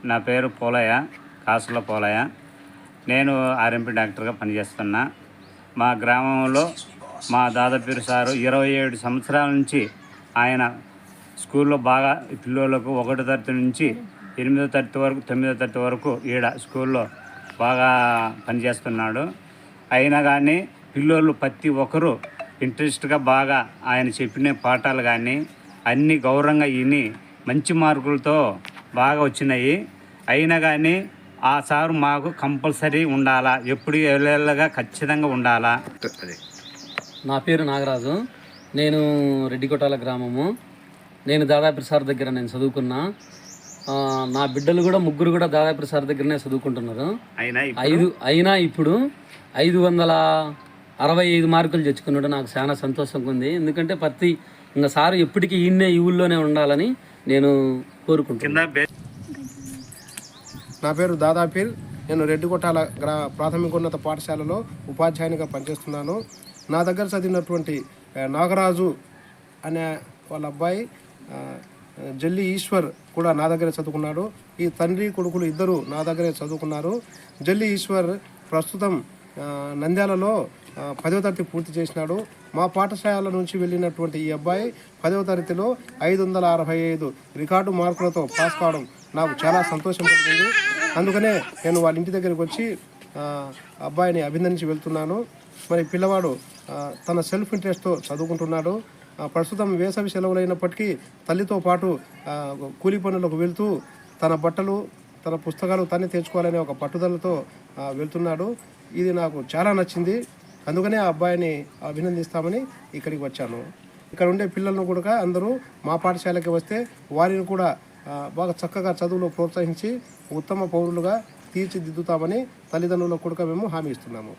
నా పేరు పోలయ్య, కాసుల పోలయ్య. నేను ఆర్ఎంపీ డాక్టర్గా పనిచేస్తున్నా. మా గ్రామంలో మా దాదాపీరు సారు 27 సంవత్సరాల నుంచి ఆయన స్కూల్లో బాగా పిల్లలకు 1వ తరగతి నుంచి 8వ తరగతి వరకు 9వ తరగతి వరకు ఈడ స్కూల్లో బాగా పనిచేస్తున్నాడు. అయినా కానీ పిల్లలు ప్రతి ఒక్కరూ ఇంట్రెస్ట్గా బాగా ఆయన చెప్పిన పాఠాలు కానీ అన్నీ గౌరవంగా విని మంచి మార్కులతో బాగా వచ్చినాయి. అయినా కానీ ఆ సారు మాకు కంపల్సరీ ఉండాలా, ఎప్పుడు ఎల్లగా ఖచ్చితంగా ఉండాలా. నా పేరు నాగరాజు. నేను రెడ్డికోటాల గ్రామము. నేను దాదాపు సార్ దగ్గర నేను చదువుకున్నా. నా బిడ్డలు కూడా ముగ్గురు కూడా దాదాపు సార్ దగ్గరనే చదువుకుంటున్నారు. అయినా ఇప్పుడు 565 మార్కులు తెచ్చుకున్నాడు. నాకు చాలా సంతోషంగా ఉంది. ఎందుకంటే ఇంకా సారు ఎప్పటికీ ఈ ఊళ్ళోనే ఉండాలని నేను కోరుకుంటున్నాను. నా పేరు దాదాపీర్. నేను రెడ్డికోటాల ప్రాథమికోన్నత పాఠశాలలో ఉపాధ్యాయునిగా పనిచేస్తున్నాను. నా దగ్గర చదివినటువంటి నాగరాజు అనే వాళ్ళ అబ్బాయి జల్లి ఈశ్వర్ కూడా నా దగ్గరే చదువుకున్నాడు. ఈ తండ్రి కొడుకులు ఇద్దరు నా దగ్గరే చదువుకున్నారు. జల్లి ఈశ్వర్ ప్రస్తుతం నంద్యాలలో 10వ తరగతి పూర్తి చేసినాడు. మా పాఠశాల నుంచి వెళ్ళినటువంటి ఈ అబ్బాయి 10వ తరగతిలో 565 రికార్డు మార్కులతో పాస్ కావడం నాకు చాలా సంతోషం కలిగింది. అందుకనే నేను వాళ్ళ ఇంటి దగ్గరికి వచ్చి అబ్బాయిని అభినందించి వెళ్తున్నాను. మరి పిల్లవాడు తన సెల్ఫ్ ఇంట్రెస్ట్తో చదువుకుంటున్నాడు. ప్రస్తుతం వేసవి సెలవులు అయినప్పటికీ తల్లితో పాటు కూలి పనులకు వెళ్తూ తన బట్టలు తన పుస్తకాలు తనే తెచ్చుకోవాలనే ఒక పట్టుదలతో వెళ్తున్నాడు. ఇది నాకు చాలా నచ్చింది. అందుకనే ఆ అబ్బాయిని అభినందిస్తామని ఇక్కడికి వచ్చాను. ఇక్కడ ఉండే పిల్లలను కూడా అందరూ మా పాఠశాలకి వస్తే వారిని కూడా బాగా చక్కగా చదువులో ప్రోత్సహించి ఉత్తమ పౌరులుగా తీర్చిదిద్దుతామని తల్లిదండ్రులకు కూడా మేము హామీ ఇస్తున్నాము.